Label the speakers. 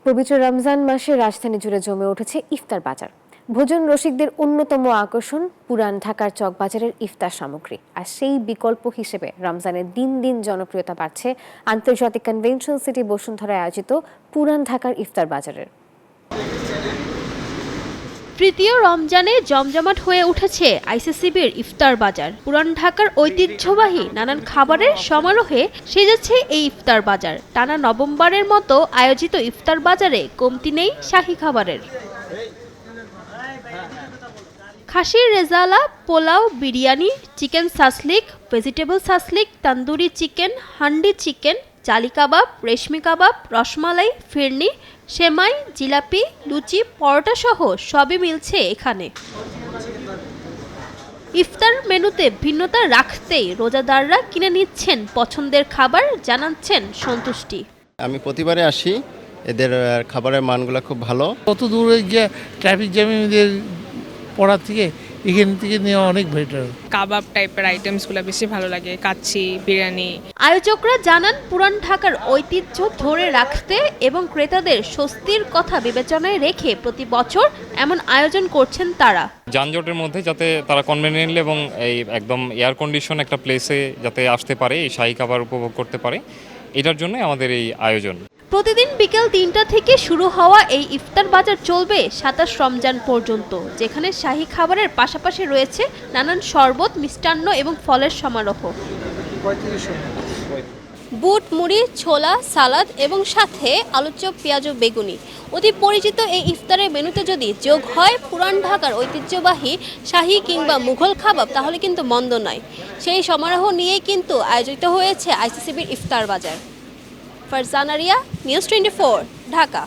Speaker 1: পবিত্র রমজান মাসে রাজধানী জুড়ে জমে উঠেছে ইফতার বাজার। ভোজন রসিকদের অন্যতম আকর্ষণ পুরান ঢাকার চকবাজারের ইফতার সামগ্রী। আর সেই বিকল্প হিসেবে রমজানের দিন দিন জনপ্রিয়তা বাড়ছে আন্তর্জাতিক কনভেনশন সিটি বসুন্ধরায় আয়োজিত পুরান ঢাকার ইফতার বাজারের।
Speaker 2: তৃতীয় রমজানে জমজমাট হয়ে উঠেছে আইসিসিবির ইফতার বাজার। পুরান ঢাকার ঐতিহ্যবাহী নানান খাবারের সমারোহে সেজেছে এই ইফতার বাজার। টানা নবমবারের মতো আয়োজিত ইফতার বাজারে কমতি নেই শাহী খাবারের। খাসির rezala, pulao, biryani, chicken shashlik, vegetable shashlik, tandoori chicken, handi chicken, জালি কাবাব, রেশমি কাবাব, রসমালাই, ফিরনি, সেমাই, জিলাপি, লুচি, পরোটা সহ সবই মিলছে এখানে। ইফতার মেনুতে ভিন্নতা রাখতেই রোজাদাররা কিনে নিচ্ছেন পছন্দের খাবার, জানাচ্ছেন সন্তুষ্টি।
Speaker 3: আমি প্রতিবারে আসি, এদের খাবারের মানগুলো খুব ভালো।
Speaker 4: কত দূরে গিয়ে ট্রাফিক জ্যামে পড়ার থেকে এখান থেকে নেওয়া অনেক বেটার।
Speaker 5: কাবাব টাইপের আইটেমসগুলো বেশি ভালো লাগে, কাচ্চি, বিরিয়ানি।
Speaker 2: আয়োজকরা জানান পুরান ঢাকার ঐতিহ্য ধরে রাখতে এবং ক্রেতাদের স্বস্তির কথা বিবেচনায় রেখে প্রতি বছর এমন আয়োজন করছেন তারা।
Speaker 6: যানজটের মধ্যে যাতে তারা কনভেনিয়েন্টলি এবং এই একদম এয়ার কন্ডিশন একটা প্লেসে যাতে আসতে পারে, এই শাহী খাবার উপভোগ করতে পারে, এটার জন্য আমাদের এই আয়োজন।
Speaker 2: প্রতিদিন বিকেল ৩টা থেকে শুরু হওয়া এই ইফতার বাজার চলবে ২৭ রমজান পর্যন্ত, যেখানে শাহী খাবারের পাশাপাশি রয়েছে নানান শরবত, মিষ্টান্ন এবং ফলের সমারোহ। বুট, মুড়ি, ছোলা, সালাদ এবং সাথে আলুচপ, পেঁয়াজ ও বেগুনি। অতি পরিচিত এই ইফতারের মেনুতে যদি যোগ হয় পুরান ঢাকার ঐতিহ্যবাহী শাহী কিংবা মুঘল খাবার, তাহলে কিন্তু মন্দ নয়। সেই সমারোহ নিয়েই কিন্তু আয়োজিত হয়েছে আইসিসিবির ইফতার বাজার। ফারজানা রিয়া, নিউজ 24, ঢাকা।